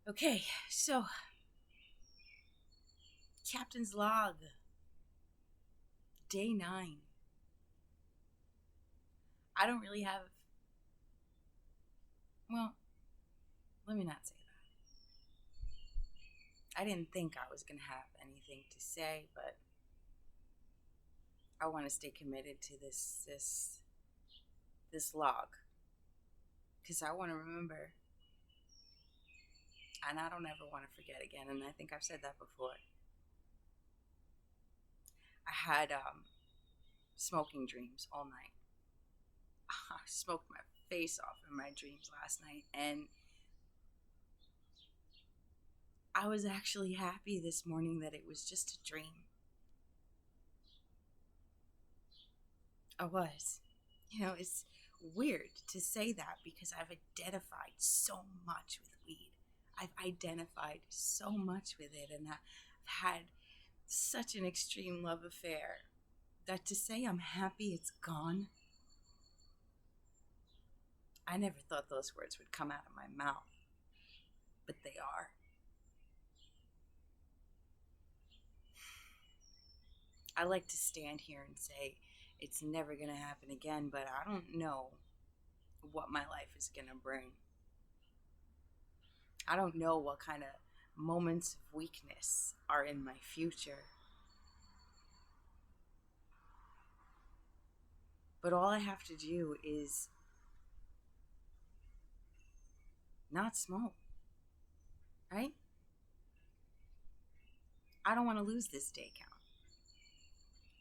Okay, so Captain's Log, Day 9. I don't really have. Well, let me not say that. I didn't think I was going to have anything to say, but I want to stay committed to this log because I want to remember, and I don't ever want to forget again. And I think I've said that before. I had smoking dreams all night. I smoked my face off in my dreams last night, and I was actually happy this morning that it was just a dream. I was. It's weird to say that because I've identified so much with weed. I've identified so much with it, and I've had such an extreme love affair that to say I'm happy it's gone, I never thought those words would come out of my mouth, but they are. I like to stand here and say it's never going to happen again, but I don't know what my life is going to bring. I don't know what kind of moments of weakness are in my future. But all I have to do is not smoke, right? I don't want to lose this day count.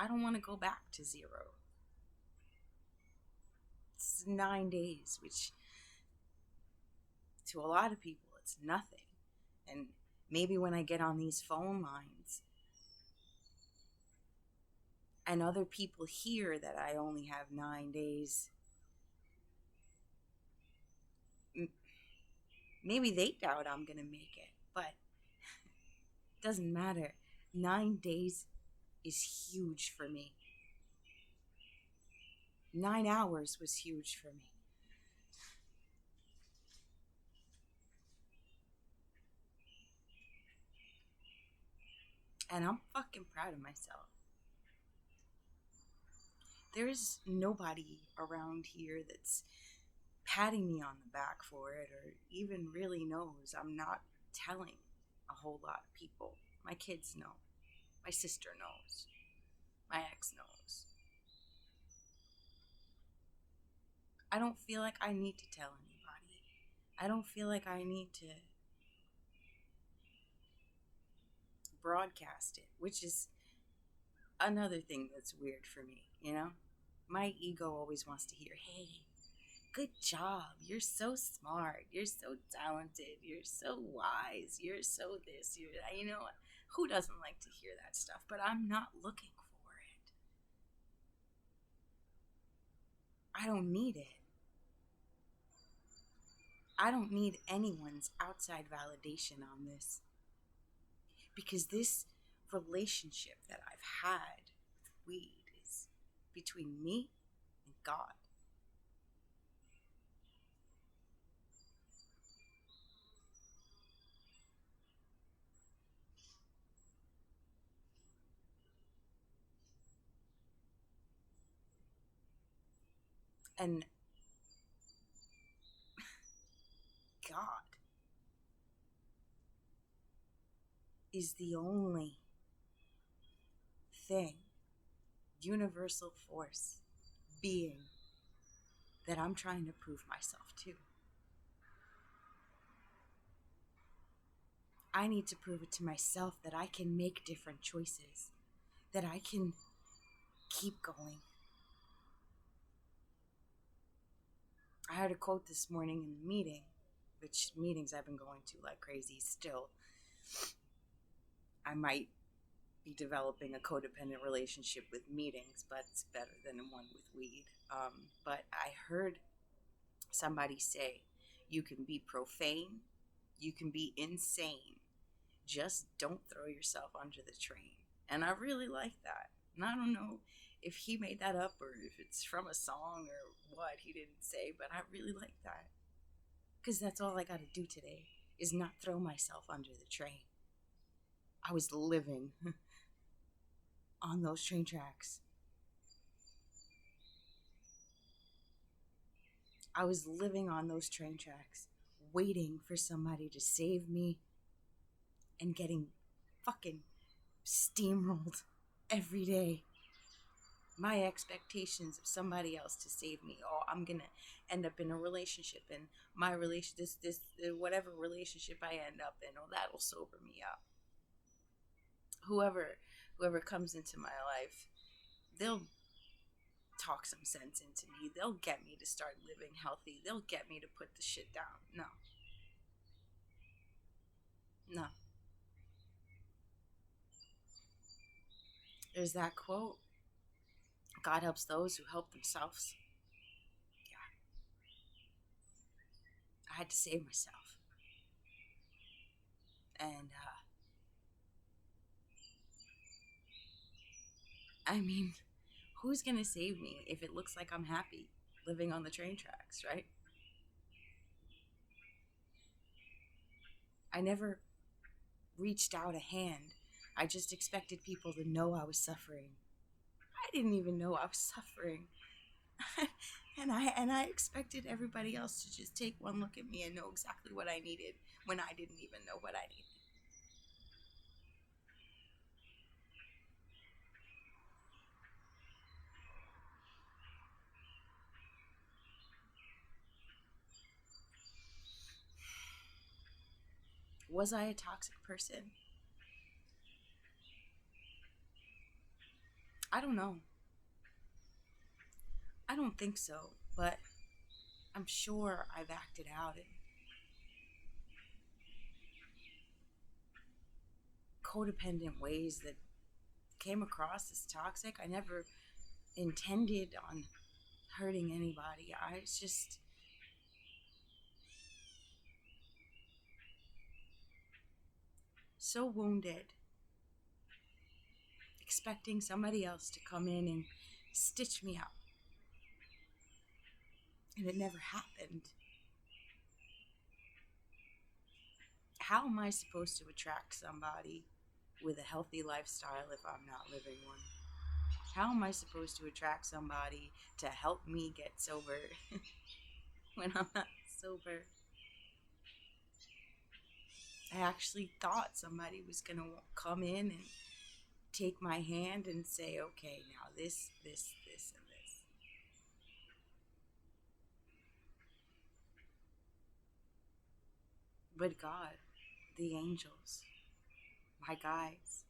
I don't want to go back to 0. It's 9 days, which to a lot of people, it's nothing. And maybe when I get on these phone lines and other people hear that I only have 9 days, maybe they doubt I'm going to make it, but it doesn't matter. 9 days is huge for me. 9 hours was huge for me. And I'm fucking proud of myself. There's nobody around here that's patting me on the back for it or even really knows I'm not telling a whole lot of people. My kids know. My sister knows. My ex knows. I don't feel like I need to tell anybody. I don't feel like I need to broadcast it, which is another thing that's weird for me. My ego always wants to hear, hey, good job. You're so smart. You're so talented. You're so wise. You're so this. Who doesn't like to hear that stuff? But I'm not looking for it. I don't need it. I don't need anyone's outside validation on this. Because this relationship that I've had with weed is between me and God. And God is the only thing, universal force, being that I'm trying to prove myself to. I need to prove it to myself that I can make different choices, that I can keep going. I heard a quote this morning in the meeting, which meetings I've been going to like crazy still. I might be developing a codependent relationship with meetings, but it's better than one with weed. But I heard somebody say, you can be profane, you can be insane, just don't throw yourself under the train. And I really like that. And I don't know if he made that up or if it's from a song or what, he didn't say, but I really like that. Because that's all I got to do today is not throw myself under the train. I was living on those train tracks. I was living on those train tracks, waiting for somebody to save me and getting fucking steamrolled every day. My expectations of somebody else to save me. Oh, I'm gonna end up in a relationship, and my whatever relationship I end up in, oh, that'll sober me up. Whoever comes into my life, they'll talk some sense into me. They'll get me to start living healthy. They'll get me to put the shit down. No. There's that quote, God helps those who help themselves. Yeah. I had to save myself. And, I mean, who's gonna save me if it looks like I'm happy living on the train tracks, right? I never reached out a hand. I just expected people to know I was suffering. I didn't even know I was suffering. and I expected everybody else to just take one look at me and know exactly what I needed when I didn't even know what I needed. Was I a toxic person? I don't know. I don't think so, but I'm sure I've acted out in codependent ways that came across as toxic. I never intended on hurting anybody. I was just so wounded, expecting somebody else to come in and stitch me up. And it never happened. How am I supposed to attract somebody with a healthy lifestyle if I'm not living one? How am I supposed to attract somebody to help me get sober when I'm not sober? I actually thought somebody was going to come in and take my hand and say, okay, now this, and this. But God, the angels, my guides,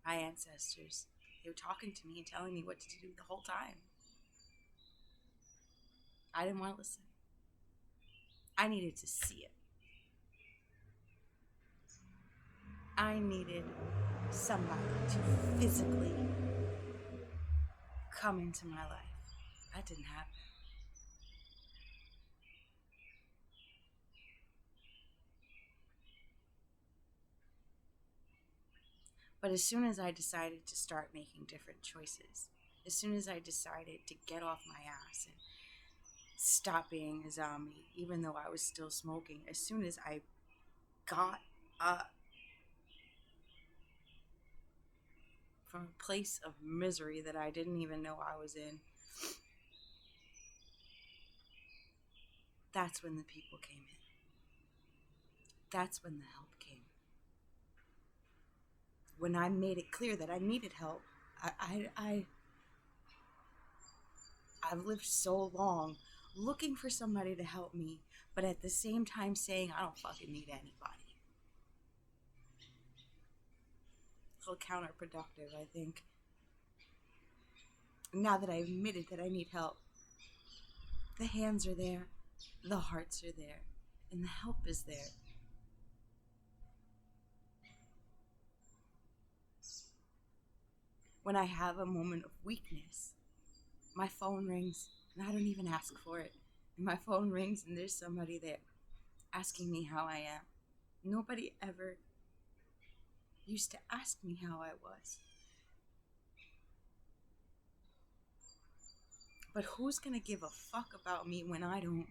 my ancestors, they were talking to me and telling me what to do the whole time. I didn't want to listen. I needed to see it. I needed somebody to physically come into my life. That didn't happen. But as soon as I decided to start making different choices, as soon as I decided to get off my ass and stop being a zombie, even though I was still smoking, as soon as I got up from a place of misery that I didn't even know I was in, that's when the people came in. That's when the help came. When I made it clear that I needed help, I've lived so long looking for somebody to help me, but at the same time saying I don't fucking need anybody. It's a little counterproductive, I think. Now that I admitted that I need help, the hands are there, the hearts are there, and the help is there. When I have a moment of weakness, my phone rings and I don't even ask for it. And my phone rings and there's somebody there asking me how I am. Nobody ever used to ask me how I was. But who's gonna give a fuck about me when I don't?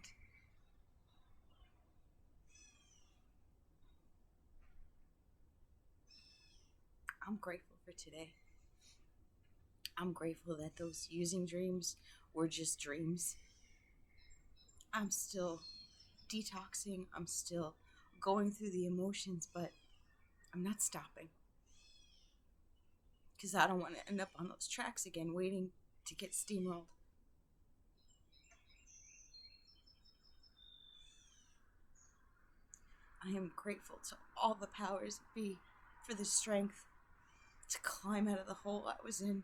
I'm grateful for today. I'm grateful that those using dreams were just dreams. I'm still detoxing. I'm still going through the emotions, but I'm not stopping. Because I don't want to end up on those tracks again, waiting to get steamrolled. I am grateful to all the powers that be for the strength to climb out of the hole I was in.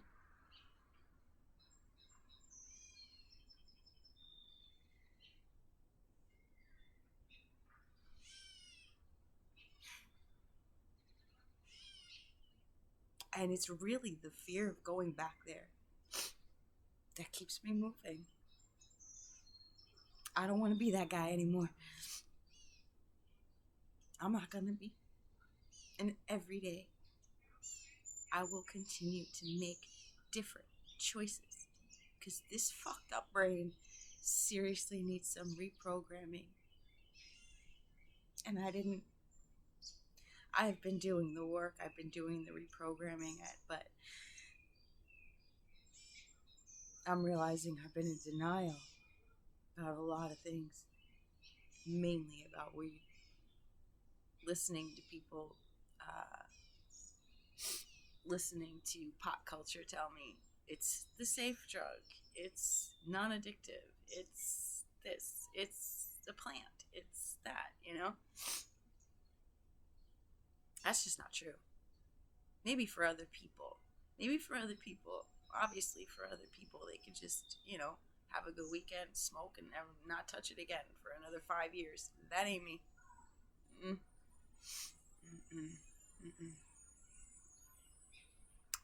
And it's really the fear of going back there that keeps me moving. I don't want to be that guy anymore. I'm not going to be. And every day, I will continue to make different choices. Because this fucked up brain seriously needs some reprogramming. And I've been doing the work, I've been doing the reprogramming, but I'm realizing I've been in denial about a lot of things, mainly about weed. Listening to people, listening to pop culture tell me it's the safe drug, it's non-addictive, it's this, it's a plant, it's that, That's just not true. Maybe for other people. Obviously for other people, they can just, have a good weekend, smoke, and never not touch it again for another 5 years. That ain't me. Mm-mm. Mm-mm. Mm-mm.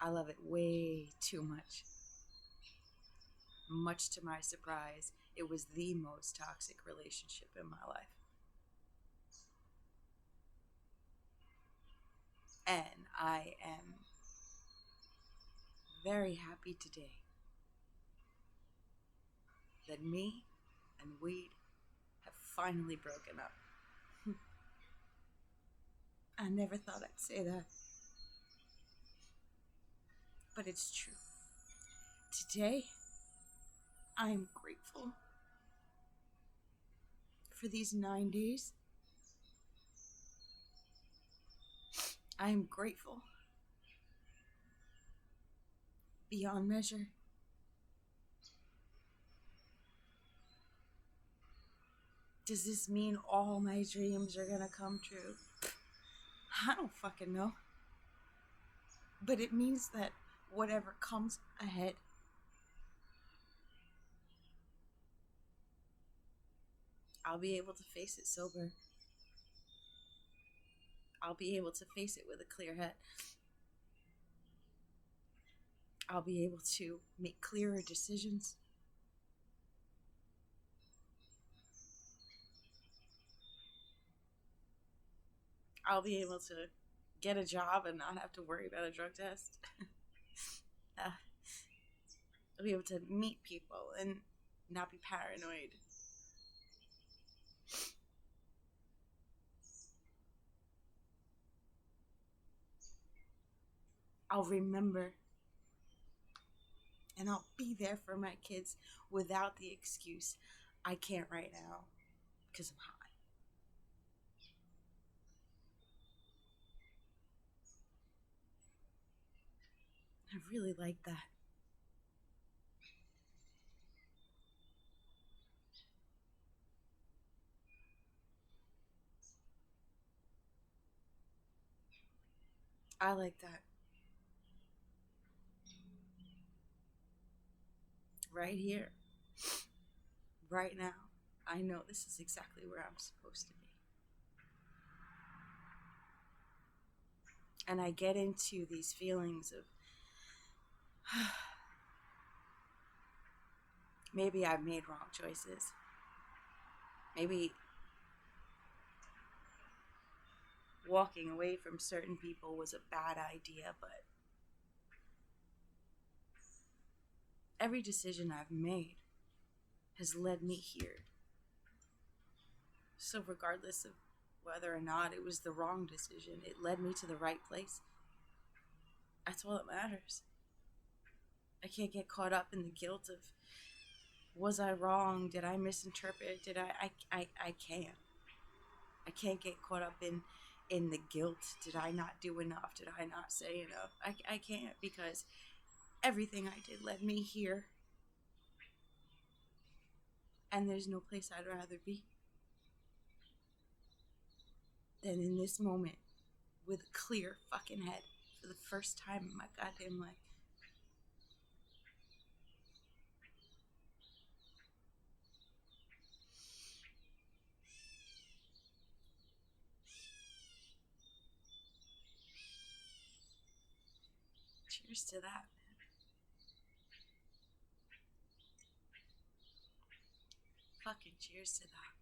I love it way too much. Much to my surprise, it was the most toxic relationship in my life. And I am very happy today that me and weed have finally broken up. I never thought I'd say that, but it's true. Today, I am grateful for these 9 days. I am grateful beyond measure. Does this mean all my dreams are gonna come true? I don't fucking know. But it means that whatever comes ahead, I'll be able to face it sober. I'll be able to face it with a clear head. I'll be able to make clearer decisions. I'll be able to get a job and not have to worry about a drug test. I'll be able to meet people and not be paranoid. I'll remember and I'll be there for my kids without the excuse, I can't right now because I'm high. I really like that. I like that. Right here, right now, I know this is exactly where I'm supposed to be. And I get into these feelings of maybe I've made wrong choices. Maybe walking away from certain people was a bad idea, but every decision I've made has led me here. So regardless of whether or not it was the wrong decision, it led me to the right place. That's all that matters. I can't get caught up in the guilt of, was I wrong? Did I misinterpret? I can't. I can't get caught up in the guilt. Did I not do enough? Did I not say enough? I can't, because everything I did led me here. And there's no place I'd rather be than in this moment with a clear fucking head for the first time in my goddamn life. Cheers to that, man. Fucking cheers to that.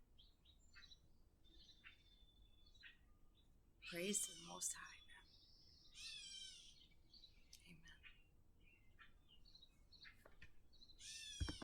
Praise to the Most High.